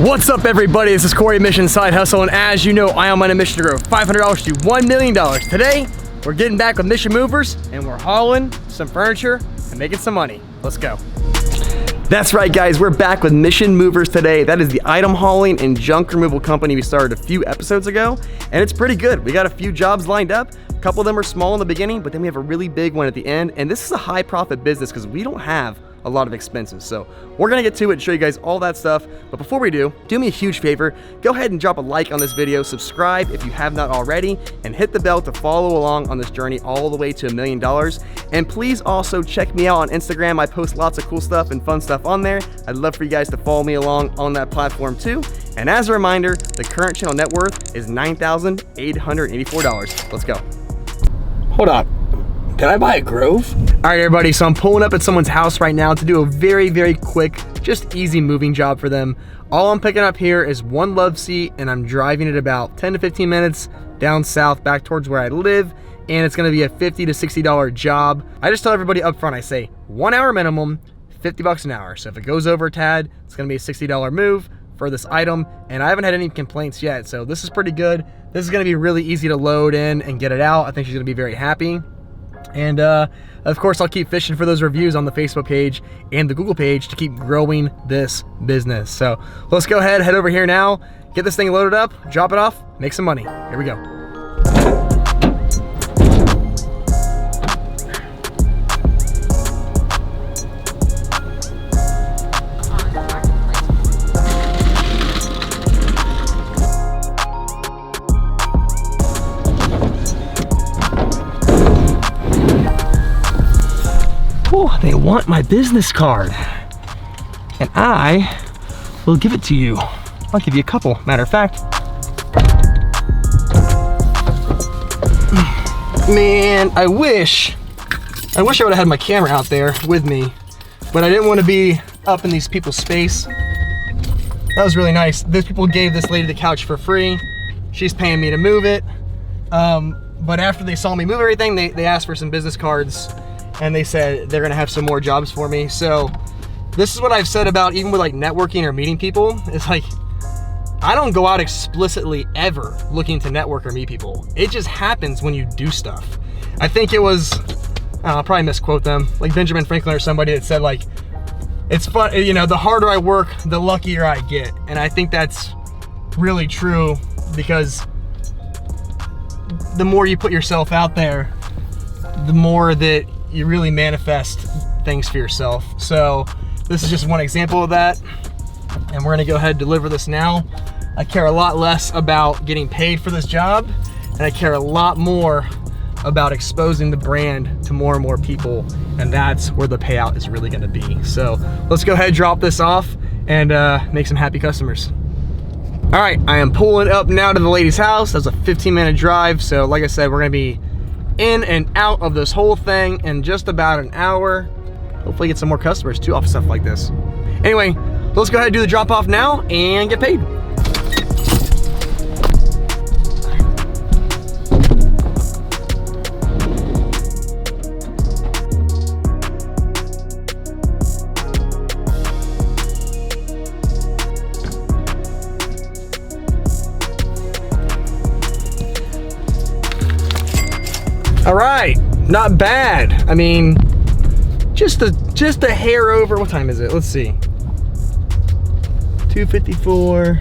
What's up, everybody? This is Corey, Mission Side Hustle, and as you know, I am on a mission to grow $500 to $1 million. Today, we're getting back with Mission Movers, and we're hauling some furniture and making some money. Let's go. That's right, guys. We're back with Mission Movers today. That is the item hauling and junk removal company we started a few episodes ago, and it's pretty good. We got a few jobs lined up. A couple of them are small in the beginning, but then we have a really big one at the end, and this is a high profit business because we don't have a lot of expenses. So we're gonna get to it and show you guys all that stuff. But before we do me a huge favor, go ahead and drop a like on this video, subscribe if you have not already, and hit the bell to follow along on this journey all the way to $1 million. And please also check me out on Instagram. I post lots of cool stuff and fun stuff on there. I'd love for you guys to follow me along on that platform too. And as a reminder, the current channel net worth is $9,884. Let's go. Hold on. Did I buy a Grove? All right, everybody, so I'm pulling up at someone's house right now to do a very, very quick, just easy moving job for them. All I'm picking up here is one love seat, and I'm driving it about 10 to 15 minutes down south back towards where I live, and it's gonna be a $50 to $60 job. I just tell everybody up front, I say 1 hour minimum, $50 an hour. So if it goes over a tad, it's gonna be a $60 move for this item, and I haven't had any complaints yet, so this is pretty good. This is gonna be really easy to load in and get it out. I think she's gonna be very happy. And of course, I'll keep fishing for those reviews on the Facebook page and the Google page to keep growing this business. So let's go ahead, head over here now, get this thing loaded up, drop it off, make some money. Here we go. Oh, they want my business card, and I will give it to you. I'll give you a couple, matter of fact. Man, I wish I would have had my camera out there with me, but I didn't want to be up in these people's space. That was really nice. These people gave this lady the couch for free. She's paying me to move it. But after they saw me move everything, they asked for some business cards, and they said they're gonna have some more jobs for me. So this is what I've said about even with like networking or meeting people. It's like, I don't go out explicitly ever looking to network or meet people. It just happens when you do stuff. I think it was, I'll probably misquote them, like Benjamin Franklin or somebody that said like, it's fun, you know, the harder I work, the luckier I get. And I think that's really true, because the more you put yourself out there, the more that you really manifest things for yourself. So this is just one example of that, and we're gonna go ahead and deliver this now. I care a lot less about getting paid for this job, and I care a lot more about exposing the brand to more and more people, and that's where the payout is really gonna be. So let's go ahead and drop this off and make some happy customers. All right, I am pulling up now to the lady's house. That's a 15-minute drive, so like I said, we're gonna be in and out of this whole thing in just about an hour. Hopefully get some more customers too off stuff like this. Anyway, let's go ahead and do the drop off now and get paid. All right, not bad. I mean, just a hair over. What time is it? Let's see. 2:54.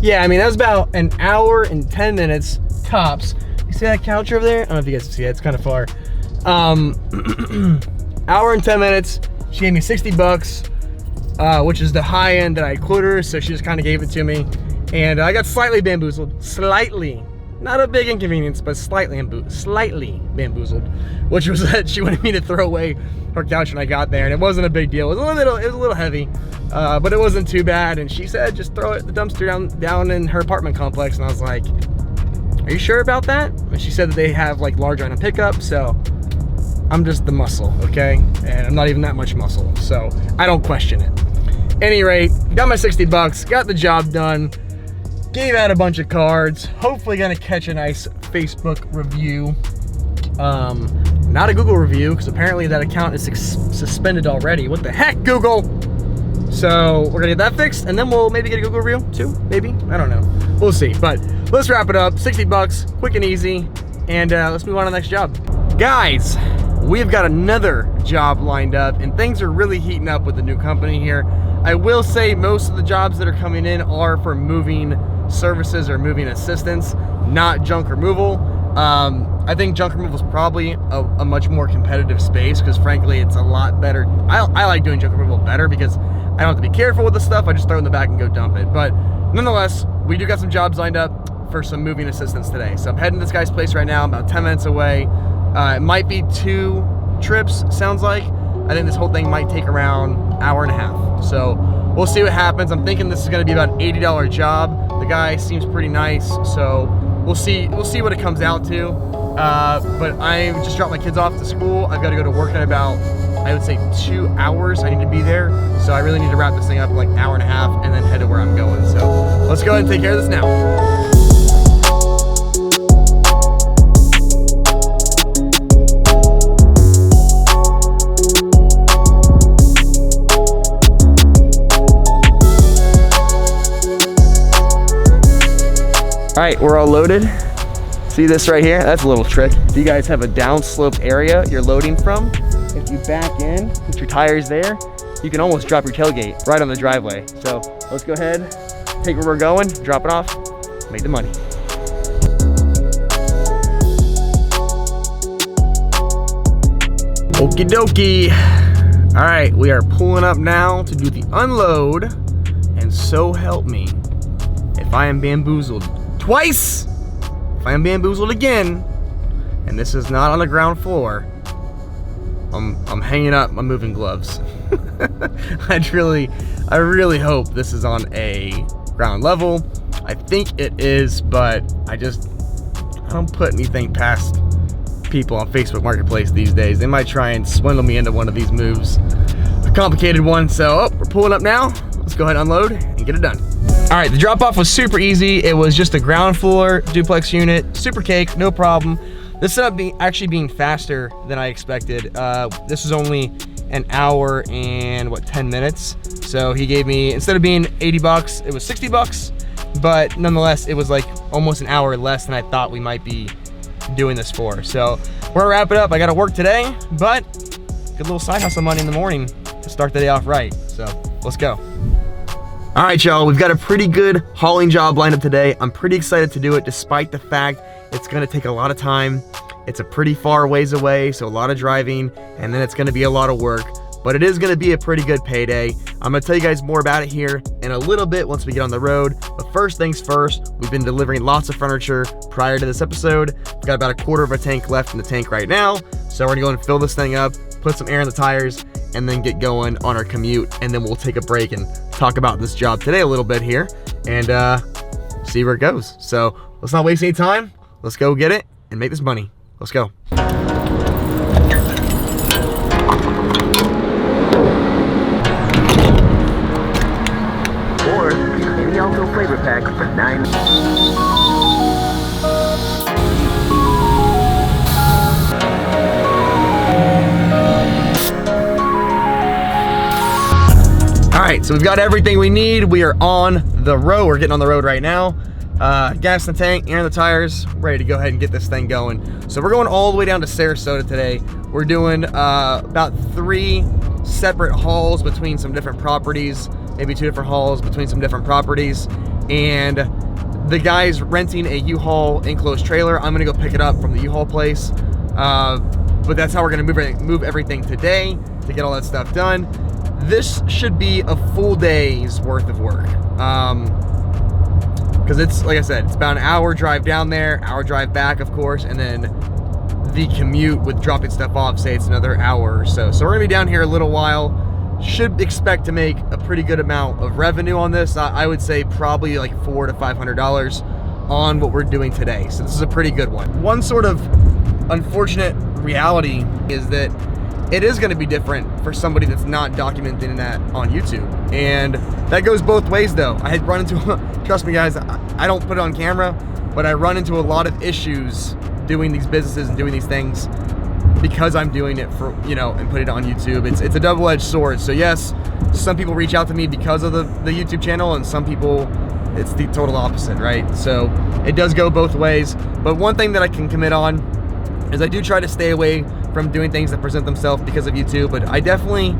Yeah, I mean, that was about an hour and 10 minutes tops. You see that couch over there? I don't know if you guys can see it. It's kind of far. Hour and 10 minutes. She gave me 60 bucks, which is the high end that I quoted her. So she just kind of gave it to me, and I got slightly bamboozled. Slightly. Not a big inconvenience, but slightly bamboozled, which was that she wanted me to throw away her couch when I got there, and it wasn't a big deal. It was a little heavy, but it wasn't too bad. And she said, just throw it in the dumpster down in her apartment complex. And I was like, are you sure about that? And she said that they have like large item pickup, so I'm just the muscle, okay? And I'm not even that much muscle, so I don't question it. Any rate, got my 60 bucks, got the job done. Gave out a bunch of cards, hopefully gonna catch a nice Facebook review. Not a Google review, because apparently that account is suspended already. What the heck, Google? So we're gonna get that fixed, and then we'll maybe get a Google reel too, maybe, I don't know. We'll see, but let's wrap it up. 60 bucks, quick and easy, and let's move on to the next job. Guys, we've got another job lined up, and things are really heating up with the new company here. I will say most of the jobs that are coming in are for moving services or moving assistance, not junk removal. I think junk removal is probably a much more competitive space because frankly it's a lot better. I like doing junk removal better because I don't have to be careful with the stuff. I just throw it in the back and go dump it. But nonetheless, we do got some jobs lined up for some moving assistance today. So I'm heading to this guy's place right now. I'm about 10 minutes away. It might be 2 trips, sounds like. I think this whole thing might take around an hour and a half. So we'll see what happens. I'm thinking this is gonna be about an $80 job. The guy seems pretty nice, so we'll see what it comes out to. But I just dropped my kids off to school. I've got to go to work in about, I would say 2 hours. I need to be there. So I really need to wrap this thing up in like an hour and a half and then head to where I'm going. So let's go ahead and take care of this now. All right, we're all loaded. See this right here? That's a little trick. If you guys have a downslope area you're loading from, if you back in, put your tires there, you can almost drop your tailgate right on the driveway. So let's go ahead, take where we're going, drop it off, make the money. Okie dokie. All right, we are pulling up now to do the unload, and so help me if I am bamboozled twice. If I am bamboozled again, and this is not on the ground floor, I'm hanging up my moving gloves. I really hope this is on a ground level. I think it is, but I don't put anything past people on Facebook Marketplace these days. They might try and swindle me into one of these moves. A complicated one, so we're pulling up now. Let's go ahead and unload and get it done. All right, the drop off was super easy. It was just a ground floor duplex unit, super cake, no problem. This ended up actually being faster than I expected. This was only an hour and 10 minutes. So he gave me, instead of being 80 bucks, it was 60 bucks. But nonetheless, it was like almost an hour less than I thought we might be doing this for. So we're gonna wrap it up. I gotta work today, but good little side hustle money in the morning to start the day off right. So let's go. All right, y'all, we've got a pretty good hauling job lined up today. I'm pretty excited to do it despite the fact it's gonna take a lot of time. It's a pretty far ways away, so a lot of driving, and then it's gonna be a lot of work, but it is gonna be a pretty good payday. I'm gonna tell you guys more about it here in a little bit once we get on the road, but first things first, we've been delivering lots of furniture prior to this episode. We've got about 1/4 of a tank left in the tank right now, so we're gonna go and fill this thing up, put some air in the tires, and then get going on our commute, and then we'll take a break and talk about this job today a little bit here and see where it goes. So let's not waste any time. Let's go get it and make this money. Let's go. Or any Alto flavor pack for $9. All right, so we've got everything we need. We are on the road. We're getting on the road right now. Gas in the tank, air in the tires, ready to go ahead and get this thing going. So we're going all the way down to Sarasota today. We're doing about 3 separate hauls between some different properties, maybe 2 different hauls between some different properties. And the guy's renting a U-Haul enclosed trailer. I'm gonna go pick it up from the U-Haul place. But that's how we're gonna move everything today to get all that stuff done. This should be a full day's worth of work. Because it's, like I said, it's about an hour drive down there, hour drive back, of course, and then the commute with dropping stuff off, say it's another hour or so. So we're gonna be down here a little while. Should expect to make a pretty good amount of revenue on this. I would say probably like $400 to $500 on what we're doing today. So this is a pretty good one. One sort of unfortunate reality is that it is going to be different for somebody that's not documenting that on YouTube. And that goes both ways though. I had run into, trust me guys, I don't put it on camera, but I run into a lot of issues doing these businesses and doing these things because I'm doing it for, you know, and put it on YouTube. It's a double-edged sword. So yes, some people reach out to me because of the YouTube channel, and some people, it's the total opposite, right? So it does go both ways. But one thing that I can commit on is I do try to stay away from doing things that present themselves because of YouTube, but I definitely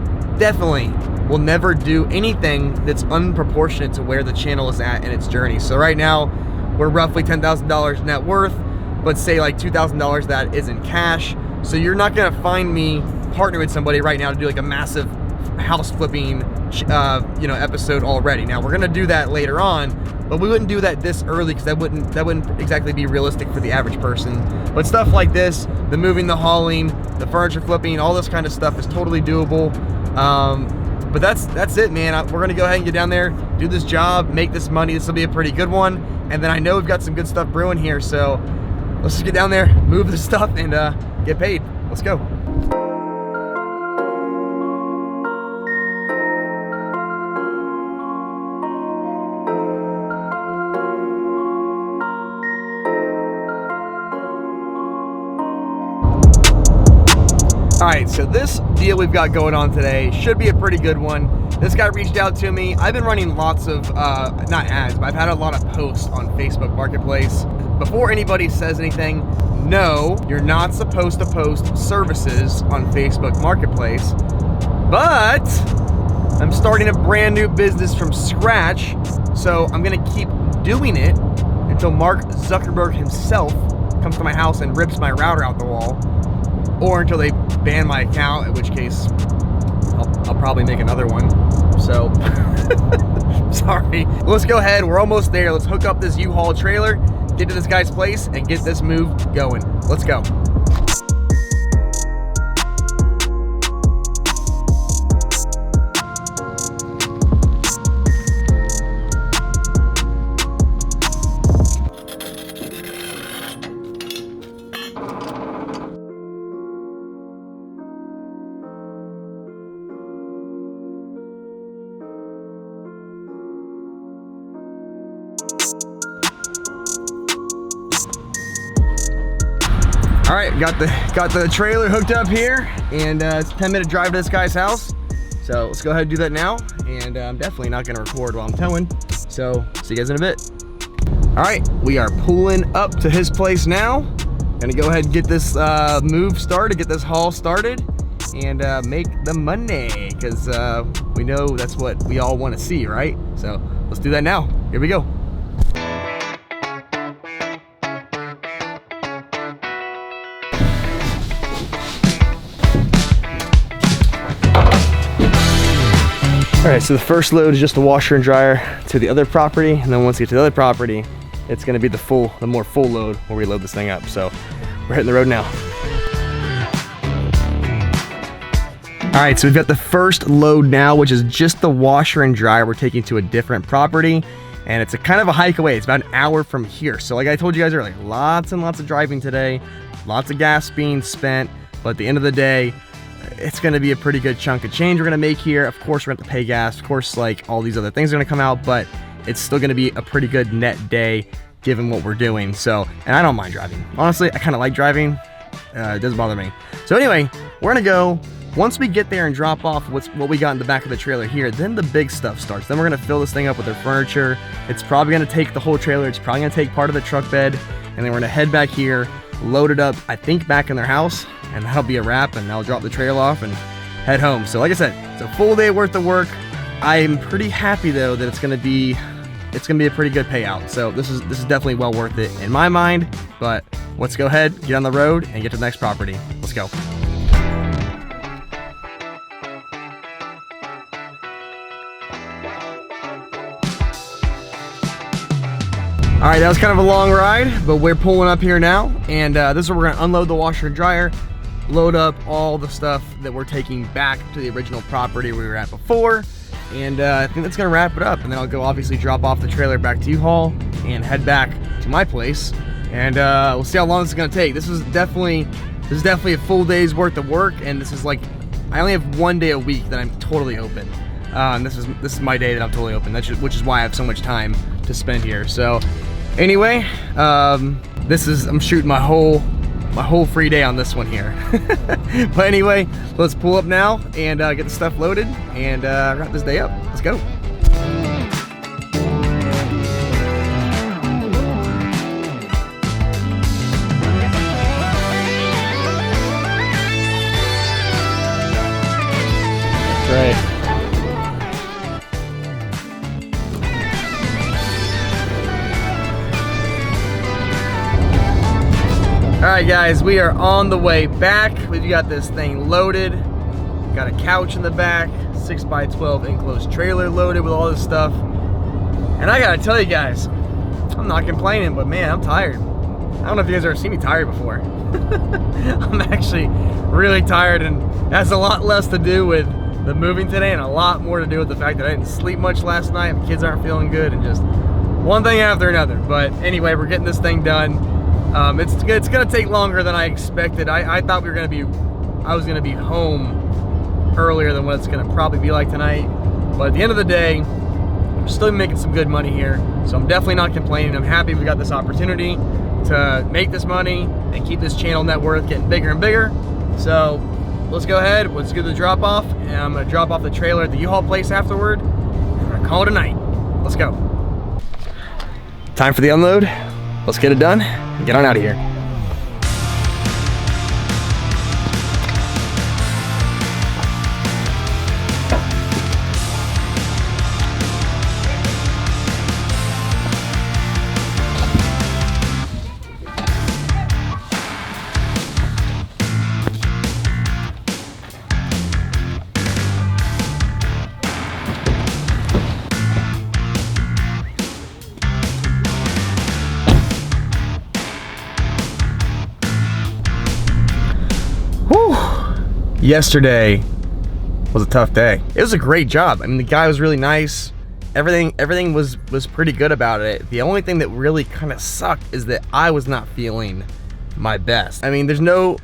will never do anything that's unproportionate to where the channel is at in its journey. So right now, we're roughly $10,000 net worth, but say like $2,000 that is in cash. So you're not gonna find me partner with somebody right now to do like a massive house flipping you know, episode already. Now we're gonna do that later on, but we wouldn't do that this early because that wouldn't exactly be realistic for the average person. But stuff like this, the moving, the hauling, the furniture flipping, all this kind of stuff is totally doable. But that's it, man. We're gonna go ahead and get down there, do this job, make this money. This will be a pretty good one. And then I know we've got some good stuff brewing here, so let's just get down there, move this stuff, and get paid. Let's go. All right, so this deal we've got going on today should be a pretty good one. This guy reached out to me. I've been running lots of, not ads, but I've had a lot of posts on Facebook Marketplace. Before anybody says anything, no, you're not supposed to post services on Facebook Marketplace, but I'm starting a brand new business from scratch, so I'm gonna keep doing it until Mark Zuckerberg himself comes to my house and rips my router out the wall, or until they ban my account, in which case I'll probably make another one. So sorry. Let's go ahead, we're almost there. Let's hook up this U-Haul trailer, get to this guy's place, and get this move going. Let's go. All right, got the trailer hooked up here, and it's a 10-minute drive to this guy's house. So let's go ahead and do that now. And I'm definitely not gonna record while I'm towing. So see you guys in a bit. All right, we are pulling up to his place now. Gonna go ahead and get this move started, get this haul started, and make the money, because we know that's what we all want to see, right? So let's do that now. Here we go. All right, so the first load is just the washer and dryer to the other property, and then once we get to the other property, it's gonna be the more full load where we load this thing up. So we're hitting the road now. All right, so we've got the first load now, which is just the washer and dryer we're taking to a different property, and it's a kind of a hike away. It's about an hour from here. So like I told you guys earlier, lots and lots of driving today, lots of gas being spent, but at the end of the day, it's going to be a pretty good chunk of change we're going to make here. Of course, we're going to pay gas. Of course, like all these other things are going to come out, but it's still going to be a pretty good net day given what we're doing. So, and I don't mind driving. Honestly, I kind of like driving. It doesn't bother me. So anyway, we're going to go. Once we get there and drop off what we got in the back of the trailer here, then the big stuff starts. Then we're going to fill this thing up with our furniture. It's probably going to take the whole trailer. It's probably going to take part of the truck bed. And then we're going to head back here, load it up, I think back in their house, and that'll be a wrap, and I'll drop the trailer off and head home. So like I said, it's a full day worth of work. I'm pretty happy though that it's gonna be a pretty good payout. So this is definitely well worth it in my mind. But let's go ahead, get on the road, and get to the next property. Let's go. All right, that was kind of a long ride, but we're pulling up here now, and this is where we're gonna unload the washer and dryer, load up all the stuff that we're taking back to the original property we were at before, and I think that's gonna wrap it up. And then I'll go obviously drop off the trailer back to U-Haul and head back to my place, and we'll see how long this is gonna take. This is definitely a full day's worth of work, and this is like, I only have one day a week that I'm totally open. And this is my day that I'm totally open, which is why I have so much time to spend here. So anyway, I'm shooting my whole my whole free day on this one here. But anyway, let's pull up now and get the stuff loaded and wrap this day up. Let's go. Right. All right, guys, we are on the way back. We've got this thing loaded. Got a couch in the back, 6x12 enclosed trailer loaded with all this stuff. And I gotta tell you guys, I'm not complaining, but man, I'm tired. I don't know if you guys ever seen me tired before. I'm actually really tired, and has a lot less to do with the moving today and a lot more to do with the fact that I didn't sleep much last night. My kids aren't feeling good, and just one thing after another. But anyway, we're getting this thing done. It's gonna take longer than I expected. I thought I was gonna be home earlier than what it's gonna probably be like tonight. But at the end of the day, we're still making some good money here. So I'm definitely not complaining. I'm happy we got this opportunity to make this money and keep this channel net worth getting bigger and bigger. So let's go ahead, let's do the drop off, and I'm gonna drop off the trailer at the U-Haul place afterward. I'm gonna call it a night. Let's go. Time for the unload. Let's get it done and get on out of here. Yesterday was a tough day. It was a great job. I mean, the guy was really nice. Everything was pretty good about it. The only thing that really kind of sucked is that I was not feeling my best. I mean, there's no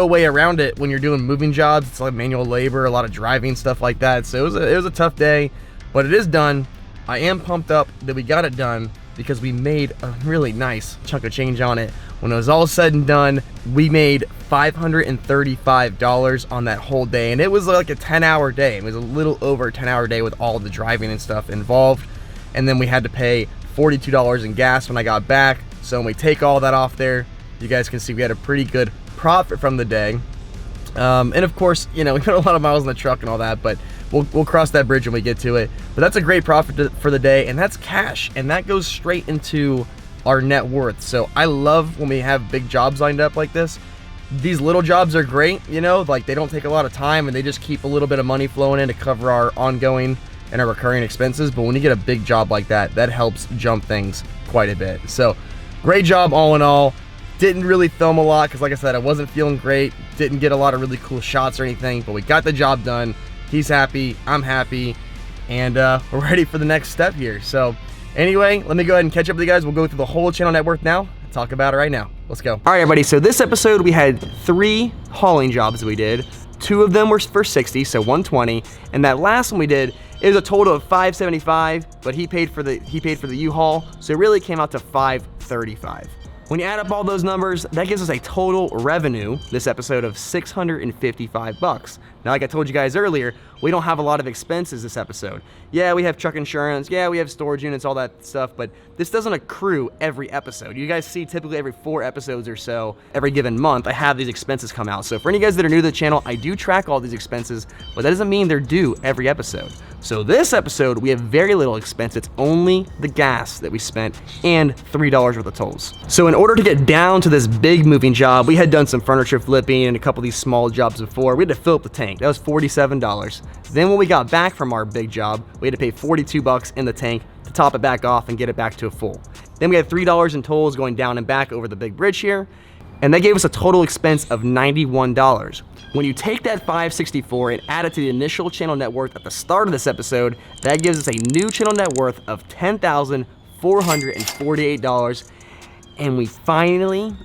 way around it when you're doing moving jobs. It's like manual labor, a lot of driving, stuff like that. So it was a tough day, but it is done. I am pumped up that we got it done because we made a really nice chunk of change on it. When it was all said and done, we made $535 on that whole day, and it was like a 10-hour day. It was a little over a 10-hour day with all the driving and stuff involved. And then we had to pay $42 in gas when I got back. So when we take all that off there, you guys can see we had a pretty good profit from the day. And of course, you know, we put a lot of miles in the truck and all that, but we'll cross that bridge when we get to it. But that's a great profit for the day, and that's cash, and that goes straight into our net worth. So I love when we have big jobs lined up like this. These little jobs are great, you know, like they don't take a lot of time and they just keep a little bit of money flowing in to cover our ongoing and our recurring expenses. But when you get a big job like that, that helps jump things quite a bit. So great job all in all. Didn't really film a lot because, like I said, I wasn't feeling great. Didn't get a lot of really cool shots or anything, but we got the job done. He's happy, I'm happy, and we're ready for the next step here. So anyway, let me go ahead and catch up with you guys. We'll go through the whole channel net worth now and talk about it right now. Let's go. All right, everybody, so this episode we had 3 hauling jobs that we did. 2 of them were for 60, so 120, and that last one we did, it was a total of 575, but he paid for the U-Haul, so it really came out to 535. When you add up all those numbers, that gives us a total revenue this episode of $655. Now, like I told you guys earlier, we don't have a lot of expenses this episode. Yeah, we have truck insurance, yeah, we have storage units, all that stuff, but this doesn't accrue every episode. You guys see typically every 4 episodes or so, every given month, I have these expenses come out. So for any guys that are new to the channel, I do track all these expenses, but that doesn't mean they're due every episode. So this episode, we have very little expense. It's only the gas that we spent and $3 worth of tolls. So in order to get down to this big moving job, we had done some furniture flipping and a couple of these small jobs before. We had to fill up the tank. That was $47. Then when we got back from our big job, we had to pay $42 in the tank to top it back off and get it back to a full. Then we had $3 in tolls going down and back over the big bridge here, and that gave us a total expense of $91. When you take that $564 and add it to the initial channel net worth at the start of this episode, that gives us a new channel net worth of $10,448. And we finally,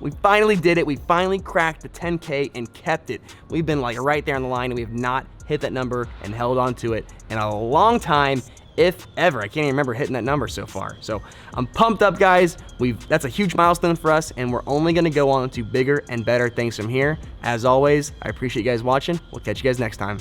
we finally did it. We finally cracked the 10K and kept it. We've been like right there on the line, and we have not hit that number and held on to it in a long time. if ever. I can't even remember hitting that number so far. So I'm pumped up, guys. That's a huge milestone for us, and we're only gonna go on to bigger and better things from here. As always, I appreciate you guys watching. We'll catch you guys next time.